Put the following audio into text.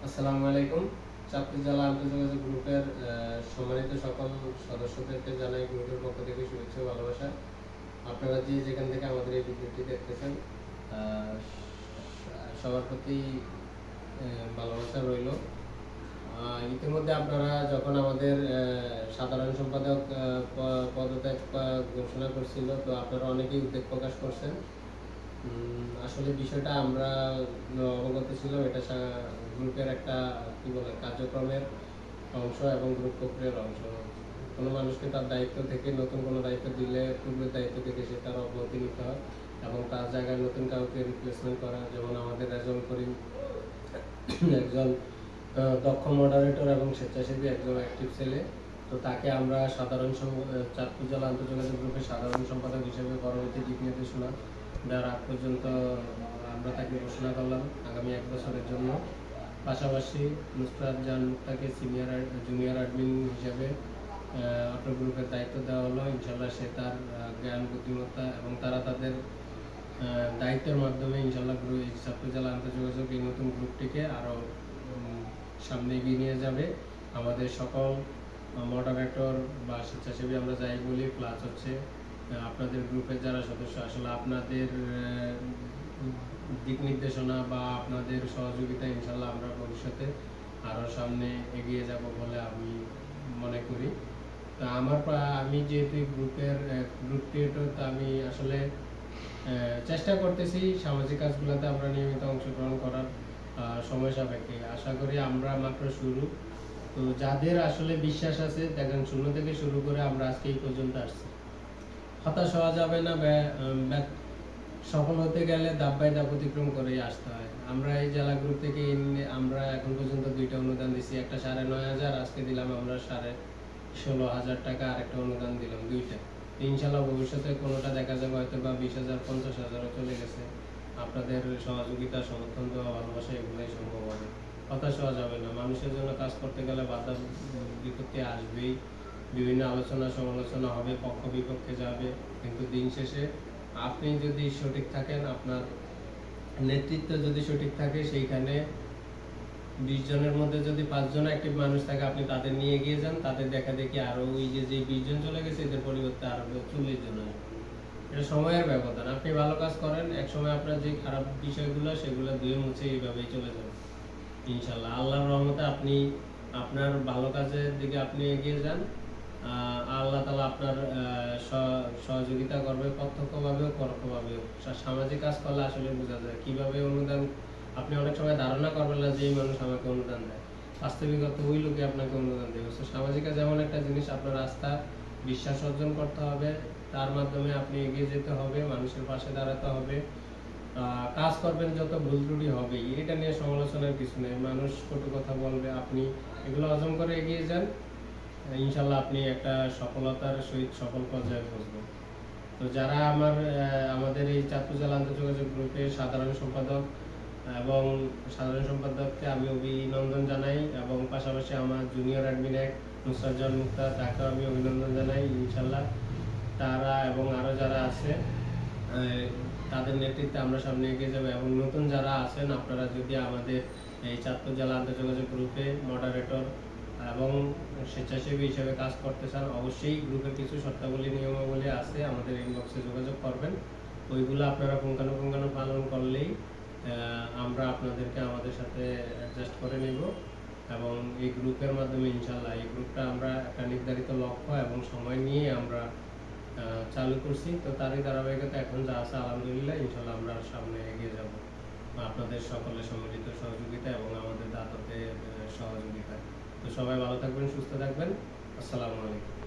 আসসালামু আলাইকুম। চাঁদপুর জেলা আন্তঃযোগাযোগ গ্রুপের সম্মানিত সকল সদস্যদেরকে জানাই গ্রুপের পক্ষ থেকে শুভেচ্ছা ও ভালোবাসা। আপনারা যে যেখান থেকে আমাদের এই ভিডিওটি দেখতেছেন, সবার প্রতি ভালোবাসা রইল। ইতিমধ্যে আপনারা যখন আমাদের সাধারণ সম্পাদক পদত্যাগ ঘোষণা করছিল, তো আপনারা অনেকেই উদ্বেগ প্রকাশ করছেন। আসলে বিষয়টা আমরা অবগত ছিলাম, এটা গ্রুপের একটা কার্যক্রমের অংশ এবং গ্রুপ প্রক্রিয়ার অংশ। কোনো মানুষকে তার দায়িত্ব থেকে নতুন কোনো দায়িত্ব দিলে পূর্বের দায়িত্ব থেকে সে তার অব্যাহতি নিতে হয় এবং তার জায়গায় নতুন কাউকে রিপ্লেসমেন্ট করা। যেমন আমাদের রেজল করিম একজন দক্ষ মডারেটর এবং স্বেচ্ছাসেবী একজন অ্যাক্টিভ ছেলে, তো তাকে আমরা চাঁদপুর জেলা আন্তঃযোগাযোগ গ্রুপের সাধারণ সম্পাদক হিসেবে পরবর্তী দিক নির্দেশনা দেওয়ার আগ পর্যন্ত আমরা তাকে ঘোষণা করলাম আগামী 1 বছরের জন্য। পাশাপাশি নুসরাত জাহান মুক্তাকে জুনিয়র অ্যাডমিন হিসেবে অটো গ্রুপের দায়িত্ব দেওয়া হলো। ইনশাল্লাহ সে তার জ্ঞান বুদ্ধিমত্তা এবং তারা তাদের দায়িত্বের মাধ্যমে ইনশাল্লাহ চাঁদপুর জেলা আন্তঃযোগাযোগ এই নতুন গ্রুপটিকে আরও সামনে এগিয়ে নিয়ে যাবে। আমাদের সকল মডারেটর বা স্বেচ্ছাসেবী আমরা যাই বলি, প্লাস হচ্ছে আপনাদের গ্রুপের যারা সদস্য, আসলে আপনাদের দিক নির্দেশনা বা আপনাদের সহযোগিতা ইনশাল্লাহ আমরা ভবিষ্যতে আরও সামনে এগিয়ে যাব বলে আমি মনে করি। তা আমি যেহেতু গ্রুপ ক্রিয়েটর, তা আমি আসলে চেষ্টা করতেছি সামাজিক কাজগুলোতে আমরা নিয়মিত অংশগ্রহণ করার। সময় সাপেক্ষে আশা করি আমরা মাত্র শুরু। তো যাদের আসলে বিশ্বাস আছে, দেখেন 0 থেকে শুরু করে আমরা আজকে এই পর্যন্ত আসছি। হতাশ হওয়া যাবে না। সফল হতে গেলে ধাপ বাই ধাপ অতিক্রম করেই আসতে হয়। আমরা এই জেলা গ্রুপ থেকে আমরা এখন পর্যন্ত 2টা অনুদান দিছি। একটা 9,500, আজকে দিলাম আমরা 16,500 টাকা, আর একটা অনুদান দিলাম 2টা। ইনশাল্লাহ ভবিষ্যতে কোনোটা দেখা যাবে হয়তো বা 20,000 50,000ও চলে গেছে। আপনাদের সহযোগিতা, সমর্থন দেওয়া, ভালোবাসা এগুলোই সম্ভব হবে। হতাশ হওয়া যাবে না। মানুষের জন্য কাজ করতে গেলে বাধা বিপত্তি আসবেই, বিভিন্ন আলোচনা সমালোচনা হবে, পক্ষ বিপক্ষে যাবে, কিন্তু দিন শেষে আপনি যদি সঠিক থাকেন, আপনার নেতৃত্ব যদি সঠিক থাকে, সেইখানে 20 জনের মধ্যে যদি 5 জন অ্যাক্টিভ মানুষ থাকে, আপনি তাদের নিয়ে এগিয়ে যান, তাদের দেখা দেখি আরো ওই যে 20 জন চলে গেছে, এদের পরিবর্তে আরো 40 জন আসবে। এটা সময়ের ব্যবধান। আপনি ভালো কাজ করেন, এক সময় আপনার যে খারাপ বিষয়গুলো সেগুলো ধুয়ে মুছে এইভাবেই চলে যাবে ইনশাল্লাহ। আল্লাহর রহমতে আপনি আপনার ভালো কাজের দিকে আপনি এগিয়ে যান। আল্লাহ তাআলা আপনার সহযোগিতা করবে, প্রত্যক্ষভাবেও পরোক্ষভাবেও। সামাজিক কাজ করলে আসলে বোঝা যায় কিভাবে অনুদান। আপনি অনেক সময় ধারণা করবেন না যে এই মানুষ আমাকে অনুদান দেয়, বাস্তবিকতা ওই লোকে আপনাকে অনুদান দেবে। তো সামাজিক কাজ এমন একটা জিনিস, আপনার আস্থা বিশ্বাস অর্জন করতে হবে, তার মাধ্যমে আপনি এগিয়ে যেতে হবে, মানুষের পাশে দাঁড়াতে হবে। কাজ করবেন, যত ভুল ত্রুটি হবেই, এটা নিয়ে সমালোচনার কিছু নেই। মানুষ কটু কথা বলবে, আপনি এগুলো হজম করে এগিয়ে যান, ইনশাল্লাহ আপনি একটা সফলতার সহিত সফল পর্যায়ে পৌঁছবেন। তো যারা আমাদের এই চাঁদপুর জেলা আন্তঃযোগাযোগ গ্রুপের সাধারণ সম্পাদককে আমি অভিনন্দন জানাই, এবং পাশাপাশি আমার জুনিয়র অ্যাডমিন নুসরাত জাহান মুক্তা, তাকেও আমি অভিনন্দন জানাই। ইনশাল্লাহ তারা এবং আরও যারা আছে তাদের নেতৃত্বে আমরা সামনে এগিয়ে যাবো। এবং নতুন যারা আছেন, আপনারা যদি আমাদের এই চাঁদপুর জেলা আন্তঃযোগাযোগ গ্রুপে মডারেটর এবং স্বেচ্ছাসেবী হিসেবে কাজ করতে চান, অবশ্যই গ্রুপের কিছু শর্তাবলী নিয়মাবলী আছে, আমাদের ইনবক্সে যোগাযোগ করবেন। ওইগুলো আপনারা পুঙ্খানুপুঙ্খানু পালন করলেই আমরা আপনাদেরকে আমাদের সাথে অ্যাডজাস্ট করে নেব। এবং এই গ্রুপের মাধ্যমে ইনশাল্লাহ এই গ্রুপটা আমরা একটা নির্ধারিত লক্ষ্য এবং সময় নিয়ে আমরা চালু করছি। তো তারই ধারাবাহিকতা এখন যা আছে, আলহামদুলিল্লাহ ইনশাল্লাহ আমরা সামনে এগিয়ে যাব আপনাদের সকলের সম্মিলিত সহযোগিতা এবং আমাদের দাতাতে সহযোগিতা। তো সবাই ভালো থাকবেন, সুস্থ থাকবেন। আসসালামু আলাইকুম।